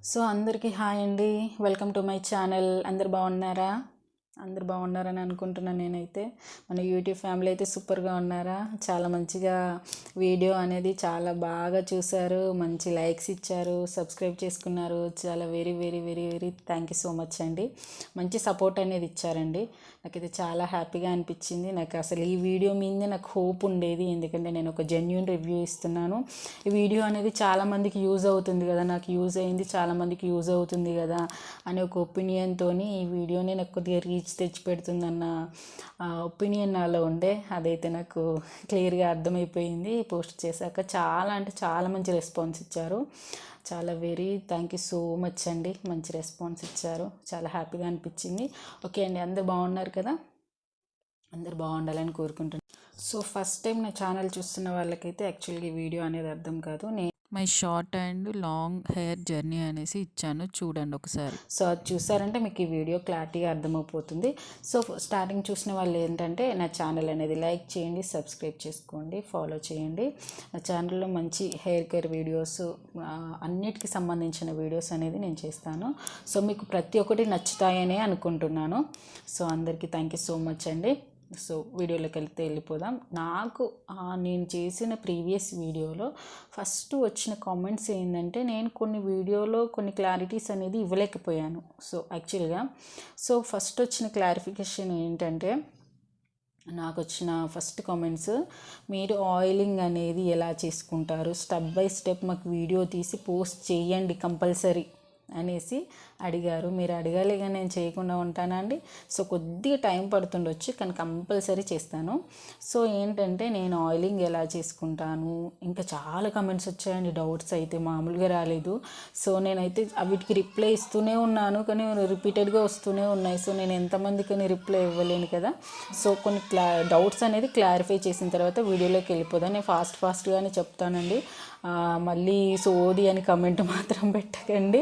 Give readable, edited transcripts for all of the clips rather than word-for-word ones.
So అందరికీ hi అండి. Welcome to my channel. అందరు బాగున్నారా? అందరు బాగున్నారని అనుకుంటున్నాను. నేనైతే మన యూట్యూబ్ ఫ్యామిలీ అయితే సూపర్గా ఉన్నారా? చాలా మంచిగా వీడియో అనేది చాలా బాగా చూశారు, మంచి లైక్స్ ఇచ్చారు, సబ్స్క్రైబ్ చేసుకున్నారు. చాలా very very very very thank you so much అండి. మంచి సపోర్ట్ అనేది ఇచ్చారండి. నాకైతే చాలా హ్యాపీగా అనిపించింది. నాకు అసలు ఈ వీడియో మీదే నాకు హోప్ ఉండేది, ఎందుకంటే నేను ఒక జెన్యూన్ రివ్యూ ఇస్తున్నాను. ఈ వీడియో అనేది చాలామందికి యూజ్ అవుతుంది కదా, నాకు యూజ్ అయింది, చాలామందికి యూజ్ అవుతుంది కదా అనే ఒక ఒపీనియన్తో ఈ వీడియోని నాకు కొద్దిగా రీచ్ తెచ్చిపెడుతుందన్న ఒపీనియన్ నాలో ఉండే. అదైతే నాకు క్లియర్గా అర్థమైపోయింది పోస్ట్ చేశాక. చాలా అంటే చాలా మంచి రెస్పాన్స్ ఇచ్చారు. చాలా very thank you so much అండి. మంచి రెస్పాన్స్ ఇచ్చారు, చాలా హ్యాపీగా అనిపించింది. ఓకే అండి, అందరు బాగున్నారు కదా? అందరు బాగుండాలని కోరుకుంటున్నాను. సో ఫస్ట్ టైం నా ఛానల్ చూస్తున్న వాళ్ళకైతే యాక్చువల్గా ఈ వీడియో అనేది అర్థం కాదు. My short and long hair journey అనేసి ఇచ్చాను, చూడండి ఒకసారి. సో అది చూసారంటే మీకు ఈ వీడియో క్లారిటీగా అర్థమైపోతుంది. సో స్టార్టింగ్ చూసిన వాళ్ళు ఏంటంటే నా ఛానల్ అనేది లైక్ చేయండి, సబ్స్క్రైబ్ చేసుకోండి, ఫాలో చేయండి. నా ఛానల్లో మంచి హెయిర్ కేర్ వీడియోస్, అన్నిటికి సంబంధించిన వీడియోస్ అనేది నేను చేస్తాను. సో మీకు ప్రతి ఒక్కటి నచ్చుతాయనే అనుకుంటున్నాను. సో అందరికీ థ్యాంక్ యూ సో మచ్ అండి. సో వీడియోలోకి వెళ్ళిపోదాం. నాకు నేను చేసిన ప్రీవియస్ వీడియోలో ఫస్ట్ వచ్చిన కామెంట్స్ ఏంటంటే, నేను కొన్ని వీడియోలో కొన్ని క్లారిటీస్ అనేది ఇవ్వలేకపోయాను. సో యాక్చువల్గా ఫస్ట్ వచ్చిన క్లారిఫికేషన్ ఏంటంటే, నాకు వచ్చిన ఫస్ట్ కామెంట్స్, మీరు ఆయిలింగ్ అనేది ఎలా చేసుకుంటారు, స్టెప్ బై స్టెప్ మాకు వీడియో తీసి పోస్ట్ చేయండి కంపల్సరీ అనేసి అడిగారు. మీరు అడగాలి కానీ నేను చేయకుండా ఉంటానా అండి? సో కొద్దిగా టైం పడుతుండొచ్చు, కానీ కంపల్సరీ చేస్తాను. సో ఏంటంటే, నేను ఆయిలింగ్ ఎలా చేసుకుంటాను, ఇంకా చాలా కమెంట్స్ వచ్చాయండి. డౌట్స్ అయితే మామూలుగా రాలేదు. సో నేనైతే వీటికి రిప్లై ఇస్తూనే ఉన్నాను, కానీ రిపీటెడ్గా వస్తూనే ఉన్నాయి. సో నేను ఎంతమందికి రిప్లై ఇవ్వలేను కదా. సో కొన్ని డౌట్స్ అనేది క్లారిఫై చేసిన తర్వాత వీడియోలోకి వెళ్ళిపోదాను. నేను ఫాస్ట్గానే చెప్తానండి. మళ్ళీ సోది అని కమెంట్ మాత్రం పెట్టకండి.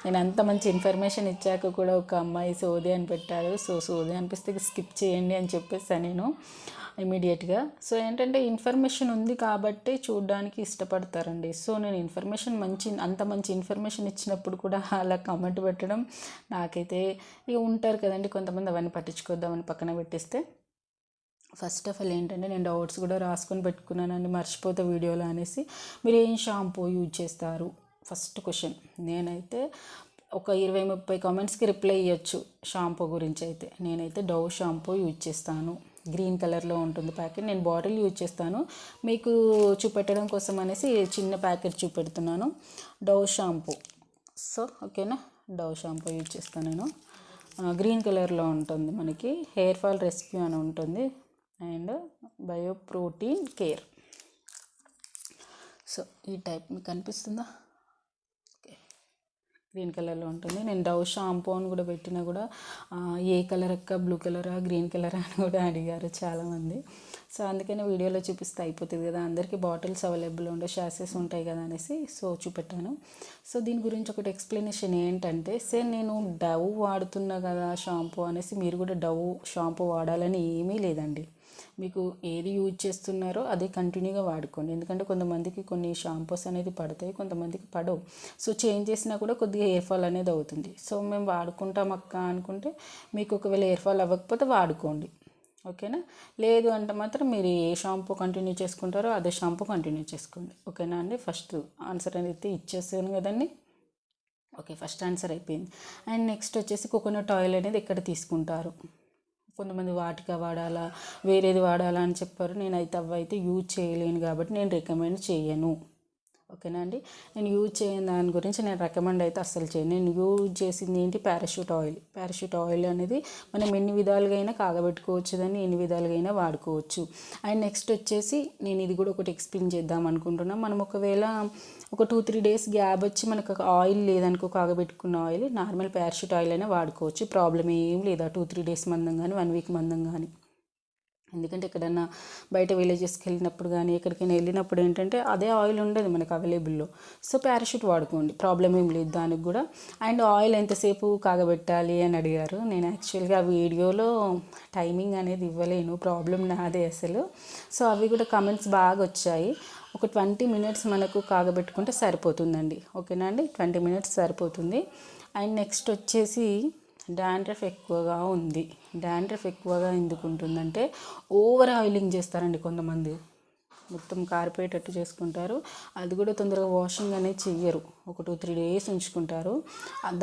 నేను అంత మంచి ఇన్ఫర్మేషన్ ఇచ్చాక కూడా ఒక అమ్మాయి సోది అని పెట్టారు. సో సోది అనిపిస్తే స్కిప్ చేయండి అని చెప్పేసాను నేను ఇమీడియట్గా. సో ఏంటంటే, ఇన్ఫర్మేషన్ ఉంది కాబట్టి చూడడానికి ఇష్టపడతారండి. సో నేను ఇన్ఫర్మేషన్ అంత మంచి ఇన్ఫర్మేషన్ ఇచ్చినప్పుడు కూడా అలా కామెంట్ పెట్టడం, నాకైతే ఇక ఉంటారు కదండి కొంతమంది, అవన్నీ పట్టించుకోద్దామని పక్కన పెట్టేస్తే. ఫస్ట్ ఆఫ్ ఆల్ ఏంటంటే, నేను డౌట్స్ కూడా రాసుకొని పెట్టుకున్నానండి, మర్చిపోతే వీడియోలో అనేసి. మీరు ఏం షాంపూ యూజ్ చేస్తారు ఫస్ట్ క్వశ్చన్. నేనైతే ఒక 20-30 కామెంట్స్కి రిప్లై ఇవ్వచ్చు షాంపూ గురించి అయితే. నేనైతే డవ్ షాంపూ యూజ్ చేస్తాను. గ్రీన్ కలర్లో ఉంటుంది ప్యాకెట్. నేను బాటిల్ యూజ్ చేస్తాను, మీకు చూపెట్టడం కోసం అనేసి చిన్న ప్యాకెట్ చూపెడుతున్నాను. Dove shampoo. సో ఓకేనా, డవ్ షాంపూ యూజ్ చేస్తాను నేను. గ్రీన్ కలర్లో ఉంటుంది, మనకి హెయిర్ ఫాల్ రెస్క్యూ అని ఉంటుంది, and bio protein care. So ఈ టైప్ మీకు కనిపిస్తుందా? గ్రీన్ కలర్లో ఉంటుంది. నేను డవ్ షాంపూ అని కూడా పెట్టినా కూడా ఏ కలర్ అక్క, బ్లూ కలరా, గ్రీన్ కలరా అని కూడా అడిగారు చాలామంది. సో అందుకని వీడియోలో చూపిస్తే అయిపోతుంది కదా, అందరికీ బాటిల్స్ అవైలబుల్ ఉండే షాసెస్ ఉంటాయి కదా అనేసి సో చూపెట్టాను. సో దీని గురించి ఒకటి ఎక్స్ప్లెనేషన్ ఏంటంటే, నేను డవ్ వాడుతున్నా కదా షాంపూ అనేసి మీరు కూడా డవ్ షాంపూ వాడాలని ఏమీ లేదండి. మీకు ఏది యూజ్ చేస్తున్నారో అదే కంటిన్యూగా వాడుకోండి. ఎందుకంటే కొంతమందికి కొన్ని షాంపూస్ అనేది పడతాయి, కొంతమందికి పడవు. సో చేంజ్ చేసినా కూడా కొద్దిగా హెయిర్ ఫాల్ అనేది అవుతుంది. సో మేము వాడుకుంటాం అక్క అనుకుంటే, మీకు ఒకవేళ హెయిర్ ఫాల్ అవ్వకపోతే వాడుకోండి, ఓకేనా. లేదు అంటే మాత్రం మీరు ఏ షాంపూ కంటిన్యూ చేసుకుంటారో అదే షాంపూ కంటిన్యూ చేసుకోండి, ఓకేనా అండి. ఫస్ట్ ఆన్సర్ అనేది ఇచ్చేసాను కదండి. ఓకే, ఫస్ట్ ఆన్సర్ అయిపోయింది. అండ్ నెక్స్ట్ వచ్చేసి, కోకోనట్ ఆయిల్ అనేది ఎక్కడ తీసుకుంటారు. కొంతమంది వాటికా వాడాలా, వేరేది వాడాలా అని చెప్పారు. నేనైతే అవైతే యూజ్ చేయలేను కాబట్టి నేను రికమెండ్ చేయను, ఓకేనా అండి. నేను యూజ్ చేయని దాని గురించి నేను రికమెండ్ అయితే అస్సలు చేయను. నేను యూజ్ చేసింది ఏంటి, పారాషూట్ ఆయిల్. పారాషూట్ ఆయిల్ అనేది మనం ఎన్ని విధాలుగా అయినా కాగబెట్టుకోవచ్చు, దాన్ని ఎన్ని విధాలుగా అయినా వాడుకోవచ్చు. అండ్ నెక్స్ట్ వచ్చేసి, నేను ఇది కూడా ఒకటి ఎక్స్ప్లెయిన్ చేద్దాం అనుకుంటున్నాను. మనం ఒకవేళ ఒక 2-3 డేస్ గ్యాప్ వచ్చి మనకు ఆయిల్ లేదనుకో, కాగబెట్టుకున్న ఆయిల్, నార్మల్ పారాషూట్ ఆయిల్ అయినా వాడుకోవచ్చు, ప్రాబ్లం ఏం లేదా. 2-3 డేస్ మందం కానీ 1 వీక్ మందం కానీ. ఎందుకంటే ఎక్కడన్నా బయట విలేజెస్కి వెళ్ళినప్పుడు కానీ ఎక్కడికైనా వెళ్ళినప్పుడు ఏంటంటే అదే ఆయిల్ ఉండదు మనకు అవైలబుల్లో. సో పారాషూట్ వాడుకోండి, ప్రాబ్లం ఏం లేదు దానికి కూడా. అండ్ ఆయిల్ ఎంతసేపు కాగబెట్టాలి అని అడిగారు. నేను యాక్చువల్గా ఆ వీడియోలో టైమింగ్ అనేది ఇవ్వలేను, ప్రాబ్లం నాదే అసలు. సో అవి కూడా కమెంట్స్ బాగా వచ్చాయి. ఒక 20 మినిట్స్ మనకు కాగబెట్టుకుంటే సరిపోతుందండి. ఓకేనా అండి, 20 మినిట్స్ సరిపోతుంది. అండ్ నెక్స్ట్ వచ్చేసి డాండ్రఫ్ ఎక్కువగా ఉంది. డాండ్రఫ్ ఎక్కువగా ఎందుకు ఉంటుందంటే ఓవర్ ఆయిలింగ్ చేస్తారండి కొంతమంది, మొత్తం కారిపోయేటట్టు చేసుకుంటారు. అది కూడా తొందరగా వాషింగ్ అనేది చెయ్యరు, ఒక 2-3 డేస్ ఉంచుకుంటారు.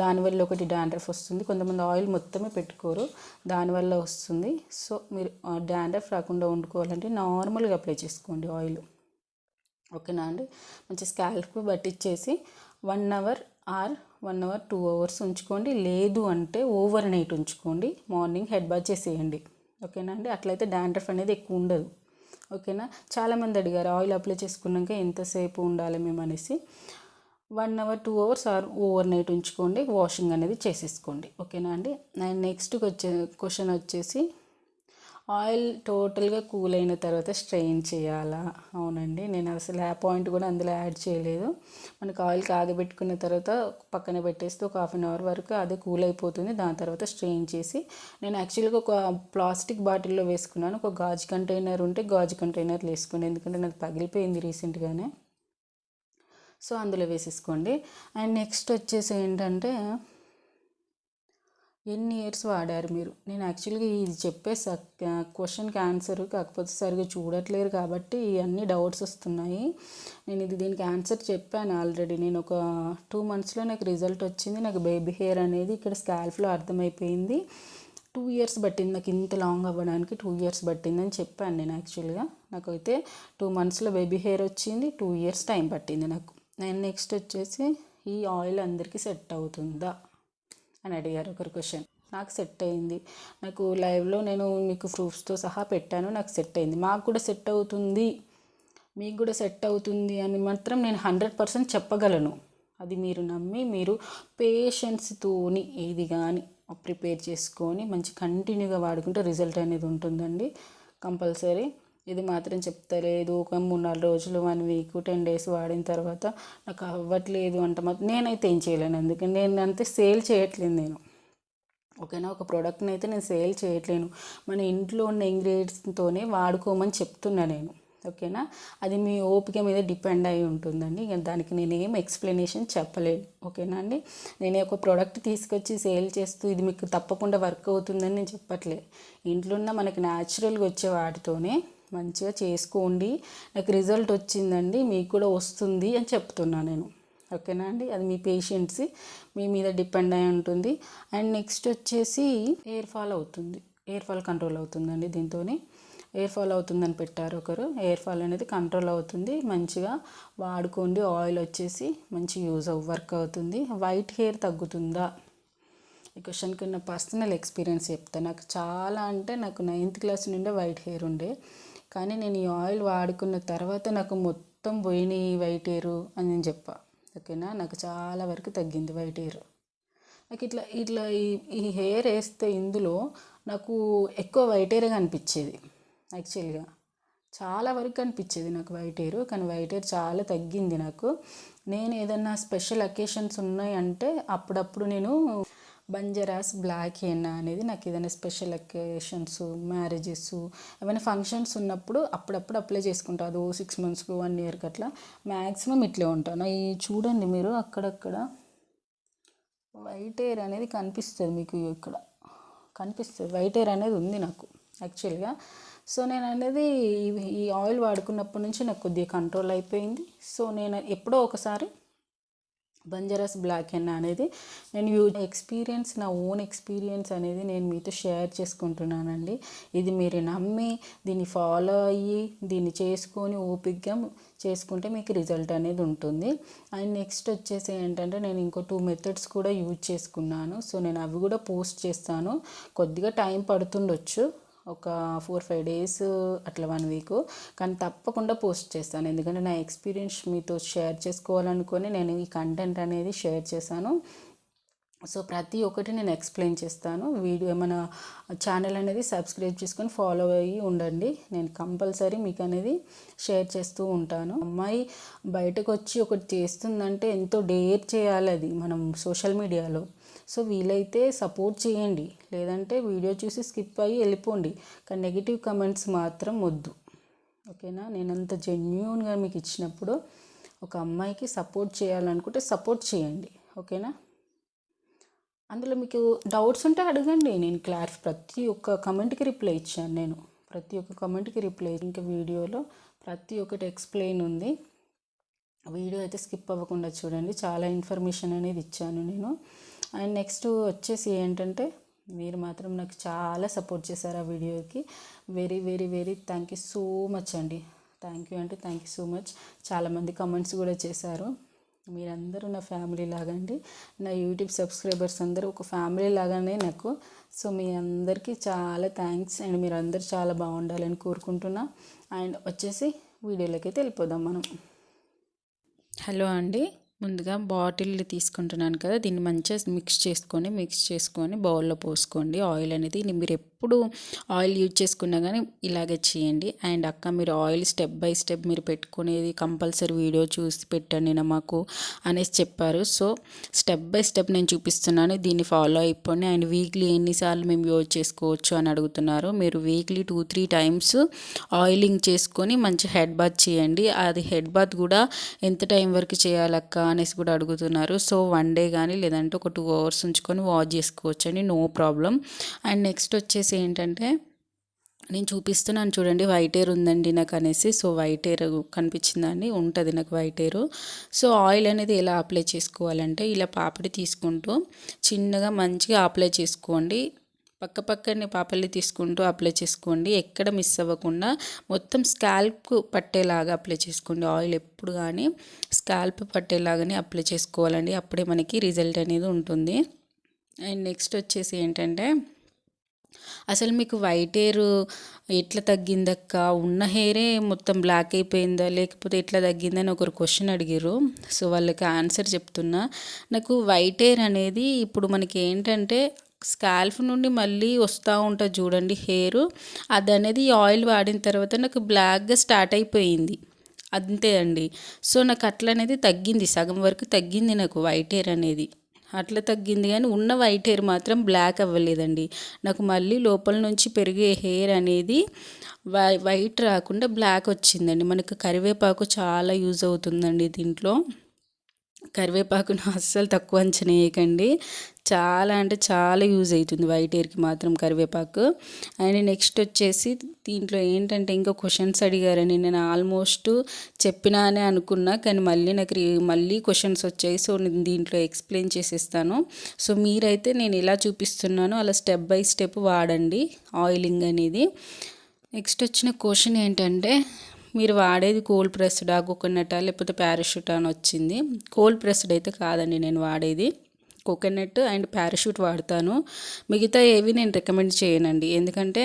దానివల్ల ఒకటి డాండ్రఫ్ వస్తుంది. కొంతమంది ఆయిల్ మొత్తమే పెట్టుకోరు, దానివల్ల వస్తుంది. సో మీరు డాండ్రఫ్ రాకుండా వండుకోవాలంటే నార్మల్గా అప్లై చేసుకోండి ఆయిల్. ఓకేనా అండి, మంచి స్కాల్ప్ పట్టించేసి 1 అవర్ ఆర్ 1 అవర్ 2 అవర్స్ ఉంచుకోండి. లేదు అంటే ఓవర్ నైట్ ఉంచుకోండి, మార్నింగ్ హెడ్ బాత్ చేసేయండి. ఓకేనా అండి, అట్లయితే డాండ్రఫ్ అనేది ఎక్కువ ఉండదు. ఓకేనా, చాలామంది అడిగారు ఆయిల్ అప్లై చేసుకున్నాక ఎంతసేపు ఉండాలి మేము అనేసి. 1 hour 2 hours or over night ఉంచుకోండి, వాషింగ్ అనేది చేసేసుకోండి. ఓకేనా అండి. అండ్ నెక్స్ట్ క్వశ్చన్ వచ్చేసి ఆయిల్ టోటల్గా కూల్ అయిన తర్వాత స్ట్రెయిన్ చేయాలా? అవునండి, నేను అసలు ఆ పాయింట్ కూడా అందులో యాడ్ చేయలేదు. మనకు ఆయిల్ కాగబెట్టుకున్న తర్వాత పక్కన పెట్టేస్తే ఒక 1/2 అవర్ వరకు అదే కూల్ అయిపోతుంది. దాని తర్వాత స్ట్రెయిన్ చేసి, నేను యాక్చువల్గా ఒక ప్లాస్టిక్ బాటిల్లో వేసుకున్నాను. ఒక గాజు కంటైనర్ ఉంటే గాజు కంటైనర్లో వేసుకున్నాను, ఎందుకంటే నాకు పగిలిపోయింది రీసెంట్గానే. సో అందులో వేసేసుకోండి. అండ్ నెక్స్ట్ వచ్చేసి ఏంటంటే ఎన్ని ఇయర్స్ వాడారు మీరు? నేను యాక్చువల్గా ఇది చెప్పేసా క్వశ్చన్కి ఆన్సర్, కాకపోతే సరిగ్గా చూడట్లేరు కాబట్టి అన్ని డౌట్స్ వస్తున్నాయి. నేను దీనికి ఆన్సర్ చెప్పాను ఆల్రెడీ. నేను ఒక 2 మంత్స్లో నాకు రిజల్ట్ వచ్చింది. నాకు బేబీ హెయిర్ అనేది ఇక్కడ స్కాల్ఫ్లో అర్థమైపోయింది. 2 ఇయర్స్ పట్టింది నాకు ఇంత లాంగ్ అవ్వడానికి, 2 ఇయర్స్ పట్టిందని చెప్పాను నేను యాక్చువల్గా. నాకైతే 2 మంత్స్లో బేబీ హెయిర్ వచ్చింది, 2 ఇయర్స్ టైం పట్టింది నాకు. అండ్ నెక్స్ట్ వచ్చేసి ఈ ఆయిల్ అందరికీ సెట్ అవుతుందా అని అడిగారు ఒకరు క్వశ్చన్. నాకు సెట్ అయింది. నాకు లైవ్లో నేను మీకు ప్రూఫ్స్తో సహా పెట్టాను, నాకు సెట్ అయింది. మాకు కూడా సెట్ అవుతుంది, మీకు కూడా సెట్ అవుతుంది అని మాత్రం నేను 100% చెప్పగలను. అది మీరు నమ్మి మీరు పేషెన్స్తోని ఏది కానీ ప్రిపేర్ చేసుకొని మంచి కంటిన్యూగా వాడుకుంటే రిజల్ట్ అనేది ఉంటుందండి కంపల్సరీ. ఇది మాత్రం చెప్తలేదు ఒక 3-4 రోజులు, 1 వీక్, 10 డేస్ వాడిన తర్వాత నాకు అవ్వట్లేదు అంటే మాత్రం నేనైతే ఏం చేయలేను. అందుకని నేను అంతే సేల్ చేయట్లేదు నేను. ఓకేనా, ఒక ప్రోడక్ట్ని అయితే నేను సేల్ చేయట్లేను, మన ఇంట్లో ఉన్న ఇంగ్రీడియంట్స్తోనే వాడుకోమని చెప్తున్నా నేను. ఓకేనా, అది మీ ఓపిక మీద డిపెండ్ అయి ఉంటుందండి. దానికి నేను ఏం ఎక్స్ప్లెనేషన్ చెప్పలేను. ఓకేనా అండి, నేను ఒక ప్రోడక్ట్ తీసుకొచ్చి సేల్ చేస్తూ ఇది మీకు తప్పకుండా వర్క్ అవుతుందని నేను చెప్పట్లే. ఇంట్లో ఉన్న మనకి న్యాచురల్గా వచ్చే వాటితోనే మంచిగా చేసుకోండి, నాకు రిజల్ట్ వచ్చిందండి, మీకు కూడా వస్తుంది అని చెప్తున్నా నేను. ఓకేనా అండి, అది మీ పేషెంట్స్ మీ మీద డిపెండ్ అయి ఉంటుంది. అండ్ నెక్స్ట్ వచ్చేసి హెయిర్ ఫాల్ అవుతుంది, హెయిర్ ఫాల్ కంట్రోల్ అవుతుందండి దీంతో. హెయిర్ ఫాల్ అవుతుందని పెట్టారు ఒకరు, హెయిర్ ఫాల్ అనేది కంట్రోల్ అవుతుంది, మంచిగా వాడుకోండి. ఆయిల్ వచ్చేసి మంచి వర్క్ అవుతుంది. వైట్ హెయిర్ తగ్గుతుందా? ఈ క్వశ్చన్కి ఉన్న పర్సనల్ ఎక్స్పీరియన్స్ చెప్తాను. నాకు చాలా అంటే నాకు 9th క్లాస్ నుండే వైట్ హెయిర్ ఉండే, కానీ నేను ఈ ఆయిల్ వాడుకున్న తర్వాత నాకు మొత్తం పోయినాయి వైట్ హెయిర్ అని నేను చెప్పా. ఓకేనా, నాకు చాలా వరకు తగ్గింది వైట్ హెయిర్. నాకు ఇట్లా ఇట్లా ఈ హెయిర్ వేస్తే ఇందులో నాకు ఎక్కువ వైట్ హెయిర్ అనిపించేది. యాక్చువల్గా చాలా వరకు అనిపించేది నాకు వైట్ హెయిర్, కానీ వైట్ హెయిర్ చాలా తగ్గింది నాకు. నేను ఏదన్నా స్పెషల్ అకేషన్స్ ఉన్నాయంటే అప్పుడప్పుడు నేను బంజారాస్ బ్లాక్ హెన్నా అనేది, నాకు ఏదైనా స్పెషల్ అకేషన్స్, మ్యారేజెస్, ఏమైనా ఫంక్షన్స్ ఉన్నప్పుడు అప్పుడప్పుడు అప్లై చేసుకుంటా. అది 6 మంత్స్కి 1 ఇయర్కి అట్లా మ్యాక్సిమం ఇట్లే ఉంటాను. ఈ చూడండి మీరు అక్కడక్కడ వైట్ హెయిర్ అనేది కనిపిస్తుంది మీకు, ఇక్కడ కనిపిస్తుంది వైట్ హెయిర్ అనేది ఉంది నాకు యాక్చువల్గా. సో నేను అనేది ఈ ఆయిల్ వాడుకున్నప్పటి నుంచి నాకు కొద్దిగా కంట్రోల్ అయిపోయింది. సో నేను ఎప్పుడో ఒకసారి బంజారాస్ బ్లాక్ హెన్నా అనేది నేను ఎక్స్పీరియన్స్, నా ఓన్ ఎక్స్పీరియన్స్ అనేది నేను మీతో షేర్ చేసుకుంటున్నానండి. ఇది మీరు నమ్మి దీన్ని ఫాలో అయ్యి దీన్ని చేసుకొని ఓపికగా చేసుకుంటే మీకు రిజల్ట్ అనేది ఉంటుంది. అండ్ నెక్స్ట్ వచ్చేసి ఏంటంటే నేను ఇంకో 2 మెథడ్స్ కూడా యూజ్ చేసుకున్నాను. సో నేను అవి కూడా పోస్ట్ చేస్తాను. కొద్దిగా టైం పడుతుండొచ్చు, ఒక 4-5 డేస్ అట్లా 1 వీక్, కానీ తప్పకుండా పోస్ట్ చేస్తాను. ఎందుకంటే నా ఎక్స్పీరియన్స్ మీతో షేర్ చేసుకోవాలనుకొని నేను ఈ కంటెంట్ అనేది షేర్ చేశాను. సో ప్రతి ఒక్కటి నేను ఎక్స్ప్లెయిన్ చేస్తాను. వీడియో మన ఛానల్ అనేది సబ్స్క్రైబ్ చేసుకొని ఫాలో అయ్యి ఉండండి. నేను కంపల్సరీ మీకు అనేది షేర్ చేస్తూ ఉంటాను. అమ్మాయి బయటకు వచ్చి ఒకటి చేస్తుందంటే ఎంతో డేర్ చేయాలి అది మనం సోషల్ మీడియాలో. సో వీలైతే సపోర్ట్ చేయండి, లేదంటే వీడియో చూసి స్కిప్ అయ్యి వెళ్ళిపోండి, కానీ నెగిటివ్ కమెంట్స్ మాత్రం వద్దు. ఓకేనా. నేను అంత జెన్యూన్గా మీకు ఇచ్చినప్పుడు ఒక అమ్మాయికి సపోర్ట్ చేయాలనుకుంటే సపోర్ట్ చేయండి, ఓకేనా. అందులో మీకు డౌట్స్ ఉంటే అడగండి, నేను ప్రతి ఒక్క కమెంట్కి రిప్లై ఇచ్చాను. నేను ప్రతి ఒక్క కమెంట్కి రిప్లై, ఇంకా వీడియోలో ప్రతి ఒక్కటి ఎక్స్ప్లెయిన్ ఉంది. వీడియో అయితే స్కిప్ అవ్వకుండా చూడండి, చాలా ఇన్ఫర్మేషన్ అనేది ఇచ్చాను నేను. అండ్ నెక్స్ట్ వచ్చేసి ఏంటంటే, మీరు మాత్రం నాకు చాలా సపోర్ట్ చేశారు ఆ వీడియోకి. Very very very thank you so much అండి. థ్యాంక్ యూ అంటే థ్యాంక్ యూ సో మచ్. చాలామంది కమెంట్స్ కూడా చేశారు. మీరందరూ నా ఫ్యామిలీ లాగండి, నా యూట్యూబ్ సబ్స్క్రైబర్స్ అందరూ ఒక ఫ్యామిలీ లాగానే నాకు. సో మీ అందరికీ చాలా థ్యాంక్స్ అండ్ మీరు అందరూ చాలా బాగుండాలని కోరుకుంటున్నా. అండ్ వచ్చేసి వీడియోలోకి అయితే వెళ్ళిపోదాం మనం. హలో అండి, ముందుగా బాటిల్ తీసుకుంటున్నాను కదా, దీన్ని మంచిగా మిక్స్ చేసుకొని బౌల్లో పోసుకోండి. ఆయిల్ అనేది మీరు ఎప్పుడు ఆయిల్ యూజ్ చేసుకున్నా కానీ ఇలాగే చేయండి. అండ్ అక్క, మీరు ఆయిల్ స్టెప్ బై స్టెప్ మీరు పెట్టుకునేది కంపల్సరీ వీడియో చూసి పెట్టండి మాకు అనేసి చెప్పారు. సో స్టెప్ బై స్టెప్ నేను చూపిస్తున్నాను, దీన్ని ఫాలో అయిపోండి. అండ్ వీక్లీ ఎన్నిసార్లు మేము యూజ్ చేసుకోవచ్చు అని అడుగుతున్నారు. మీరు వీక్లీ 2-3 టైమ్స్ ఆయిలింగ్ చేసుకొని మంచి హెడ్ బాత్ చేయండి. అది హెడ్ బాత్ కూడా ఎంత టైం వరకు చేయాలక్క అనేసి కూడా అడుగుతున్నారు. సో 1 డే కానీ లేదంటే ఒక 2 hours ఉంచుకొని వాష్ చేసుకోవచ్చు అండి, నో ప్రాబ్లం. అండ్ నెక్స్ట్ వచ్చేసి ఏంటంటే, నేను చూపిస్తున్నాను చూడండి, వైట్ హెయిర్ ఉందండి నాకు అనేసి. సో వైట్ హెయిర్ కనిపించిందండి, ఉంటుంది నాకు వైట్ హెయిర్. సో ఆయిల్ అనేది ఎలా అప్లై చేసుకోవాలంటే, ఇలా పాపిడి తీసుకుంటూ చిన్నగా మంచిగా అప్లై చేసుకోండి. పక్కనే పాపల్ని తీసుకుంటూ అప్లై చేసుకోండి, ఎక్కడ మిస్ అవ్వకుండా మొత్తం స్కాల్ప్కు పట్టేలాగా అప్లై చేసుకోండి. ఆయిల్ ఎప్పుడు కానీ స్కాల్ప్ పట్టేలాగానే అప్లై చేసుకోవాలండి, అప్పుడే మనకి రిజల్ట్ అనేది ఉంటుంది. అండ్ నెక్స్ట్ వచ్చేసి ఏంటంటే, అసలు మీకు వైట్ హెయిర్ ఎట్లా తగ్గిందక్క, ఉన్న హెయిరే మొత్తం బ్లాక్ అయిపోయిందా లేకపోతే ఎట్లా తగ్గిందని ఒకరు క్వశ్చన్ అడిగారు. సో వాళ్ళకి ఆన్సర్ చెప్తున్నా. నాకు వైట్ హెయిర్ అనేది ఇప్పుడు మనకి ఏంటంటే, స్కాల్ఫ్ నుండి మళ్ళీ వస్తూ ఉంటుంది చూడండి హెయిర్, అది అనేది ఆయిల్ వాడిన తర్వాత నాకు బ్లాక్గా స్టార్ట్ అయిపోయింది, అంతే అండి. సో నాకు అట్లా అనేది తగ్గింది, సగం వరకు తగ్గింది నాకు వైట్ హెయిర్ అనేది, అట్లా తగ్గింది. కానీ ఉన్న వైట్ హెయిర్ మాత్రం బ్లాక్ అవ్వలేదండి. నాకు మళ్ళీ లోపల నుంచి పెరిగే హెయిర్ అనేది వైట్ రాకుండా బ్లాక్ వచ్చిందండి. మనకు కరివేపాకు చాలా యూజ్ అవుతుందండి దీంట్లో. కరివేపాకును అస్సలు తక్కువ అంచనా వేయకండి, చాలా అంటే చాలా యూజ్ అవుతుంది వైట్ హెయిర్కి మాత్రం కరివేపాకు. అండ్ నెక్స్ట్ వచ్చేసి దీంట్లో ఏంటంటే, ఇంకా క్వశ్చన్స్ అడిగారని నేను ఆల్మోస్ట్ చెప్పినా అని అనుకున్నా, కానీ మళ్ళీ క్వశ్చన్స్ వచ్చాయి. సో నేను దీంట్లో ఎక్స్ప్లెయిన్ చేసేస్తాను. సో మీరైతే నేను ఎలా చూపిస్తున్నానో అలా స్టెప్ బై స్టెప్ వాడండి ఆయిలింగ్ అనేది. నెక్స్ట్ వచ్చిన క్వశ్చన్ ఏంటంటే, మీరు వాడేది కోల్డ్ ప్రెస్డా, కోకోనటా లేకపోతే పారాషూట్ అని వచ్చింది. కోల్డ్ ప్రెస్డ్ అయితే కాదండి నేను వాడేది, కోకోనట్ అండ్ పారాషూట్ వాడతాను. మిగతా ఏవి నేను రికమెండ్ చేయనండి, ఎందుకంటే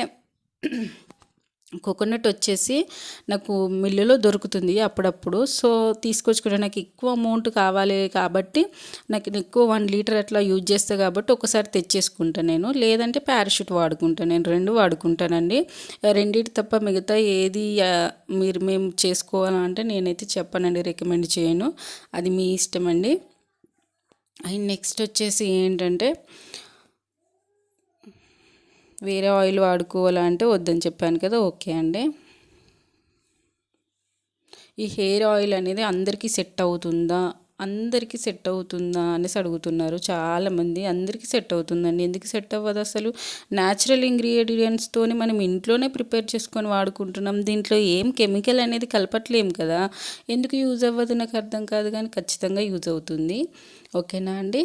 కోకోనట్ వచ్చేసి నాకు మిల్లులో దొరుకుతుంది అప్పుడప్పుడు. సో తీసుకొచ్చుకుంటే నాకు ఎక్కువ అమౌంట్ కావాలి కాబట్టి, నాకు ఎక్కువ 1 లీటర్ అట్లా యూజ్ చేస్తాను కాబట్టి ఒకసారి తెచ్చేసుకుంటాను నేను, లేదంటే పారాషూట్ వాడుకుంటాను. నేను 2 వాడుకుంటానండి, రెండింటి తప్ప మిగతా ఏది మేము చేసుకోవాలంటే నేనైతే చెప్పనండి, రికమెండ్ చేయను, అది మీ ఇష్టం అండి. అండ్ నెక్స్ట్ వచ్చేసి ఏంటంటే, వేరే ఆయిల్ వాడుకోవాలంటే వద్దని చెప్పాను కదా, ఓకే అండి. ఈ హెయిర్ ఆయిల్ అనేది అందరికీ సెట్ అవుతుందా అనేసి అడుగుతున్నారు చాలామంది. అందరికీ సెట్ అవుతుందండి, ఎందుకు సెట్ అవ్వదు అసలు? న్యాచురల్ ఇంగ్రీడియంట్స్తోని మనం ఇంట్లోనే ప్రిపేర్ చేసుకొని వాడుకుంటున్నాం, దీంట్లో ఏం కెమికల్ అనేది కలపట్లేం కదా, ఎందుకు యూజ్ అవ్వదు నాకు అర్థం కాదు, కానీ ఖచ్చితంగా యూజ్ అవుతుంది, ఓకేనా అండి.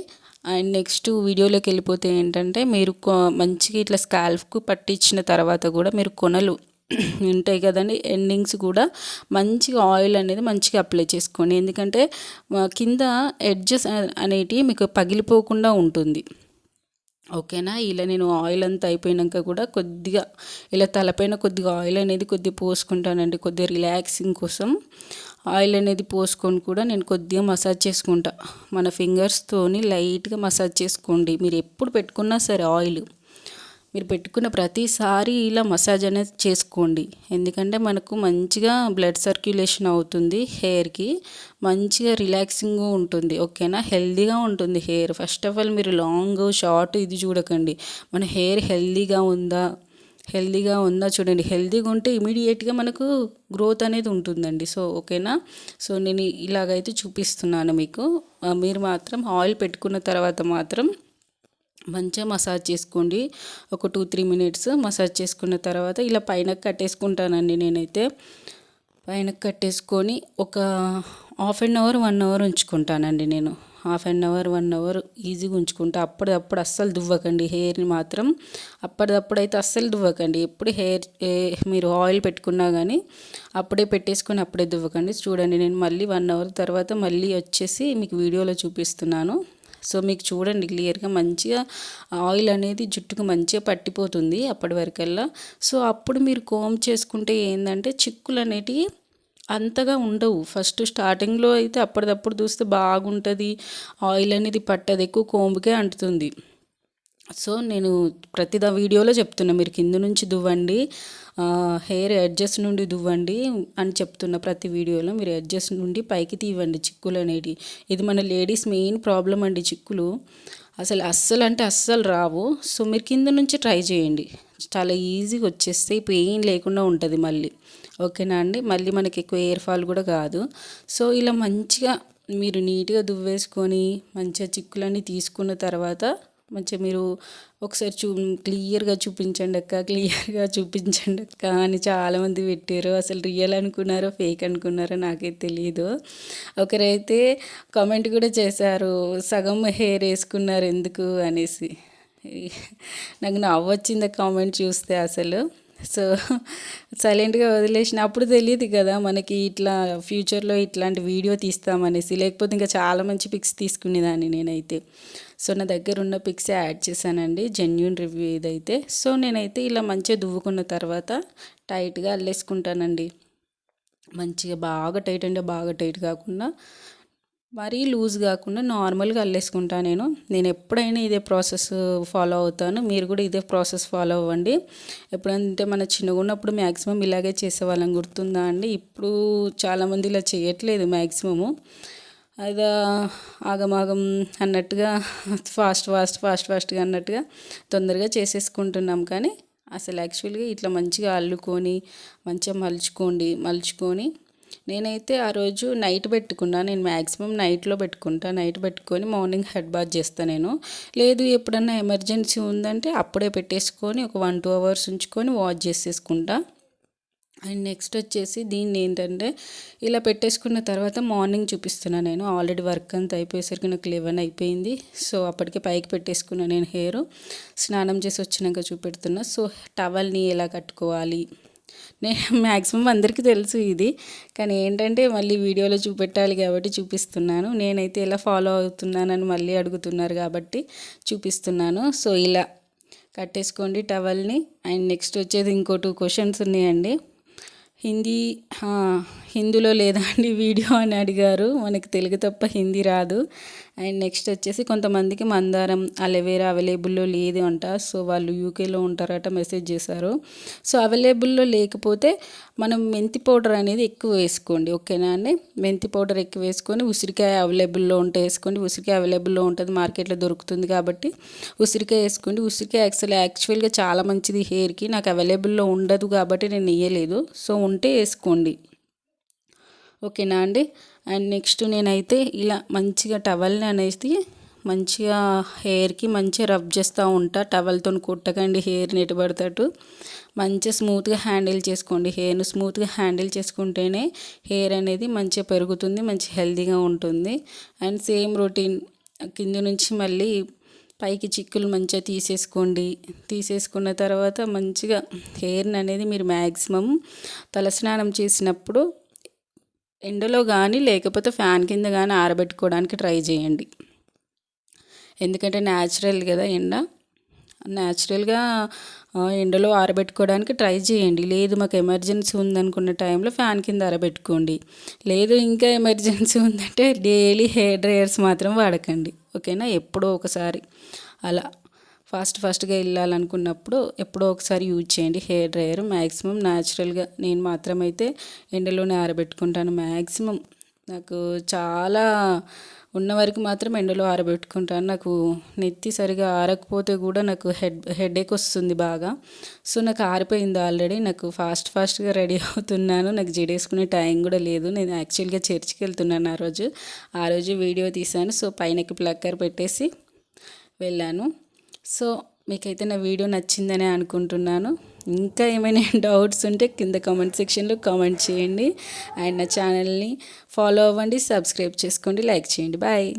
అండ్ నెక్స్ట్ వీడియోలోకి వెళ్ళిపోతే ఏంటంటే, మీరు మంచిగా ఇట్లా స్కాల్ఫ్కు పట్టించిన తర్వాత కూడా మీరు కొనలు ఉంటాయి కదండి, ఎండింగ్స్ కూడా మంచిగా ఆయిల్ అనేది మంచిగా అప్లై చేసుకోండి, ఎందుకంటే కింద ఎడ్జెస్ అనేటివి మీకు పగిలిపోకుండా ఉంటుంది, ఓకేనా. ఇలా నేను ఆయిల్ అంతా అయిపోయాక కూడా కొద్దిగా ఇలా తలపైన కొద్దిగా ఆయిల్ అనేది కొద్దిగా పోసుకుంటానండి, కొద్దిగా రిలాక్సింగ్ కోసం ఆయిల్ అనేది పోసుకొని కూడా నేను కొద్దిగా మసాజ్ చేసుకుంటా. మన ఫింగర్స్తోని లైట్గా మసాజ్ చేసుకోండి. మీరు ఎప్పుడు పెట్టుకున్నా సరే ఆయిల్, మీరు పెట్టుకున్న ప్రతిసారి ఇలా మసాజ్ అనేది చేసుకోండి, ఎందుకంటే మనకు మంచిగా బ్లడ్ సర్క్యులేషన్ అవుతుంది, హెయిర్కి మంచిగా రిలాక్సింగ్ ఉంటుంది, ఓకేనా. హెల్దీగా ఉంటుంది హెయిర్. ఫస్ట్ ఆఫ్ ఆల్ మీరు లాంగ్ షార్ట్ ఇది చూడకండి, మన హెయిర్ హెల్దీగా ఉందా హెల్తీగా ఉందా చూడండి. హెల్తీగా ఉంటే ఇమీడియట్గా మనకు గ్రోత్ అనేది ఉంటుందండి. సో ఓకేనా. సో నేను ఇలాగైతే చూపిస్తున్నాను మీకు. మీరు మాత్రం ఆయిల్ పెట్టుకున్న తర్వాత మాత్రం మంచిగా మసాజ్ చేసుకోండి. ఒక 2-3 మినిట్స్ మసాజ్ చేసుకున్న తర్వాత ఇలా పైన కట్టేసుకుంటానండి నేనైతే. పైన కట్టేసుకొని ఒక హాఫ్ అన్ అవర్ 1 అవర్ ఉంచుకుంటానండి నేను. హాఫ్ అన్ అవర్ 1 అవర్ ఈజీగా ఉంచుకుంటా. అప్పటిదప్పుడు అస్సలు దువ్వకండి హెయిర్ని మాత్రం. అప్పటిదప్పుడైతే అస్సలు దువ్వకండి. ఎప్పుడు మీరు ఆయిల్ పెట్టుకున్నా కానీ అప్పుడే పెట్టేసుకొని అప్పుడే దువ్వకండి. చూడండి నేను మళ్ళీ 1 అవర్ తర్వాత మళ్ళీ వచ్చేసి మీకు వీడియోలో చూపిస్తున్నాను. సో మీకు చూడండి క్లియర్గా మంచిగా ఆయిల్ అనేది జుట్టుకు మంచిగా పట్టిపోతుంది అప్పటి వరకల్లా. సో అప్పుడు మీరు కోమ్ చేసుకుంటే ఏంటంటే చిక్కులు అనేటివి అంతగా ఉండవు. ఫస్ట్ స్టార్టింగ్లో అయితే అప్పటిదప్పుడు చూస్తే బాగుంటుంది, ఆయిల్ అనేది పట్టదు, ఎక్కువ కోంబుకే అంటుతుంది. సో నేను ప్రతి వీడియోలో చెప్తున్నా మీరు కింద నుంచి దువ్వండి, హెయిర్ ఎడ్జెస్ నుండి దువ్వండి అని చెప్తున్నా. ప్రతి వీడియోలో మీరు ఎడ్జెస్ నుండి పైకి తీవండి చిక్కులు అనేవి. ఇది మన లేడీస్ మెయిన్ ప్రాబ్లం అండి చిక్కులు. అస్సలు అంటే అస్సలు రావు. సో మీరు కింద నుంచి ట్రై చేయండి, చాలా ఈజీగా వచ్చేస్తాయి, పెయిన్ లేకుండా ఉంటుంది మళ్ళీ. ఓకేనా అండి. మళ్ళీ మనకి ఎక్కువ హెయిర్ ఫాల్ కూడా కాదు. సో ఇలా మంచిగా మీరు నీట్గా దువ్వేసుకొని మంచిగా చిక్కులన్నీ తీసుకున్న తర్వాత మంచిగా మీరు ఒకసారి క్లియర్గా చూపించండి అక్క అని చాలామంది పెట్టారు. అసలు రియల్ అనుకున్నారో ఫేక్ అనుకున్నారో నాకైతే తెలియదు. ఒకరైతే కామెంట్ కూడా చేశారు, సగం హెయిర్ వేసుకున్నారు ఎందుకు అనేసి. నాకు నవ్వు వచ్చింది కామెంట్ చూస్తే అసలు. సో సైలెంట్గా వదిలేసిన. అప్పుడు తెలియదు కదా మనకి ఇట్లా ఫ్యూచర్లో ఇట్లాంటి వీడియో తీస్తామనేసి, లేకపోతే ఇంకా చాలా మంచి పిక్స్ తీసుకునేదాన్ని నేనైతే. సో నా దగ్గర ఉన్న పిక్స్ యాడ్ చేశానండి, జెన్యూన్ రివ్యూ ఇదైతే. సో నేనైతే ఇలా మంచిగా దువ్వుకున్న తర్వాత టైట్గా అల్లేసుకుంటానండి. మంచిగా బాగా టైట్ అంటే బాగా టైట్ కాకుండా, మరీ లూజ్ కాకుండా నార్మల్గా అల్లేసుకుంటా నేను ఎప్పుడైనా ఇదే ప్రాసెస్ ఫాలో అవుతాను. మీరు కూడా ఇదే ప్రాసెస్ ఫాలో అవ్వండి. ఎప్పుడంటే మన చిన్నగా ఉన్నప్పుడు మ్యాక్సిమం ఇలాగే చేసేవాళ్ళం, గుర్తుందా అండి? ఇప్పుడు చాలామంది ఇలా చేయట్లేదు మ్యాక్సిమము. అది ఆగమాగం అన్నట్టుగా ఫాస్ట్గా అన్నట్టుగా తొందరగా చేసేసుకుంటున్నాం. కానీ అసలు యాక్చువల్గా ఇట్లా మంచిగా అల్లుకొని మంచిగా మలుచుకొని నేనైతే ఆ రోజు నైట్ పెట్టుకున్నా. నేను మ్యాక్సిమం నైట్లో నైట్ పెట్టుకొని మార్నింగ్ హెడ్ బాత్ చేస్తాను లేదు ఎప్పుడన్నా ఎమర్జెన్సీ ఉందంటే అప్పుడే పెట్టేసుకొని ఒక 1-2 అవర్స్ ఉంచుకొని వాష్ చేసేసుకుంటా. అండ్ నెక్స్ట్ వచ్చేసి దీన్ని ఏంటంటే ఇలా పెట్టేసుకున్న తర్వాత మార్నింగ్ చూపిస్తున్నాను నేను. ఆల్రెడీ వర్క్ అంతా అయిపోయేసరికి నాకు 11 అయిపోయింది. సో అప్పటికే పైకి పెట్టేసుకున్నాను నేను హెయిర్. స్నానం చేసి వచ్చినాక చూపెడుతున్నా. సో టవల్ని ఎలా కట్టుకోవాలి నేను మ్యాక్సిమం అందరికీ తెలుసు ఇది, కానీ ఏంటంటే మళ్ళీ వీడియోలో చూపెట్టాలి కాబట్టి చూపిస్తున్నాను. నేనైతే ఎలా ఫాలో అవుతున్నానని మళ్ళీ అడుగుతున్నారు కాబట్టి చూపిస్తున్నాను. సో ఇలా కట్టేసుకోండి టవల్ని. అండ్ నెక్స్ట్ వచ్చేది ఇంకో 2 క్వశ్చన్స్ ఉన్నాయండి. హిందీలో లేదా అండి వీడియో అని అడిగారు. మనకి తెలుగు తప్ప హిందీ రాదు. అండ్ నెక్స్ట్ వచ్చేసి కొంతమందికి మందారం అలోవెరా అవైలబుల్లో లేదు అంట. సో వాళ్ళు యూకేలో ఉంటారట, మెసేజ్ చేశారు. సో అవైలబుల్లో లేకపోతే మనం మెంతి పౌడర్ అనేది ఎక్కువ వేసుకోండి. ఓకేనా అండి. మెంతి పౌడర్ ఎక్కువ వేసుకొని ఉసిరికాయ అవైలబుల్లో ఉంటే వేసుకోండి. ఉసిరికాయ అవైలబుల్లో ఉంటుంది, మార్కెట్లో దొరుకుతుంది కాబట్టి ఉసిరికాయ వేసుకోండి. ఉసిరికాయ యాక్చువల్గా చాలా మంచిది హెయిర్కి. నాకు అవైలబుల్లో ఉండదు కాబట్టి నేను వేయలేదు. సో ఉంటే వేసుకోండి. ఓకేనా అండి. అండ్ నెక్స్ట్ నేనైతే ఇలా మంచిగా టవల్ని అనేది మంచిగా హెయిర్కి మంచిగా రబ్ చేస్తూ ఉంటా. టవల్తో కొట్టకండి హెయిర్ని ఎటుపడతాడు. మంచిగా స్మూత్గా హ్యాండిల్ చేసుకోండి. హెయిర్ను స్మూత్గా హ్యాండిల్ చేసుకుంటేనే హెయిర్ అనేది మంచిగా పెరుగుతుంది, మంచి హెల్తీగా ఉంటుంది. అండ్ సేమ్ రొటీన్ కింద నుంచి మళ్ళీ పైకి చిక్కులు మంచిగా తీసేసుకున్న తర్వాత మంచిగా హెయిర్ని అనేది మీరు మ్యాక్సిమం తలస్నానం చేసినప్పుడు ఎండలో కానీ లేకపోతే ఫ్యాన్ కింద కానీ ఆరబెట్టుకోవడానికి ట్రై చేయండి. ఎందుకంటే న్యాచురల్ కదా ఎండ. న్యాచురల్గా ఎండలో ఆరబెట్టుకోవడానికి ట్రై చేయండి. లేదు మాకు ఎమర్జెన్సీ ఉందనుకున్న టైంలో ఫ్యాన్ కింద ఆరబెట్టుకోండి. లేదు ఇంకా ఎమర్జెన్సీ ఉందంటే డైలీ హెయిర్ డ్రైయర్స్ మాత్రం వాడకండి. ఓకేనా. ఎప్పుడో ఒకసారి అలా ఫాస్ట్గా వెళ్ళాలనుకున్నప్పుడు ఎప్పుడో ఒకసారి యూజ్ చేయండి హెయిర్ డ్రైయర్. మ్యాక్సిమం న్యాచురల్గా నేను మాత్రమైతే ఎండలోనే ఆరబెట్టుకుంటాను. మ్యాక్సిమం నాకు చాలా ఉన్న వరకు మాత్రం ఎండలో ఆరబెట్టుకుంటాను. నాకు నెత్తి సరిగా ఆరకపోతే కూడా నాకు హెడేక్ వస్తుంది బాగా. సో నాకు ఆరిపోయింది ఆల్రెడీ. నాకు ఫాస్ట్గా రెడీ అవుతున్నాను. నాకు జడేసుకునే టైం కూడా లేదు. నేను యాక్చువల్గా చర్చికి వెళ్తున్నాను ఆ రోజు వీడియో తీశాను. సో పైనకి ప్లక్కర్ పెట్టేసి వెళ్ళాను. సో మీకైతే నా వీడియో నచ్చిందని అనుకుంటున్నాను. ఇంకా ఏమైనా డౌట్స్ ఉంటే కింద కామెంట్ సెక్షన్లో కామెంట్ చేయండి. అండ్ నా ఛానల్ని ఫాలో అవ్వండి, సబ్స్క్రైబ్ చేసుకోండి, లైక్ చేయండి. బాయ్.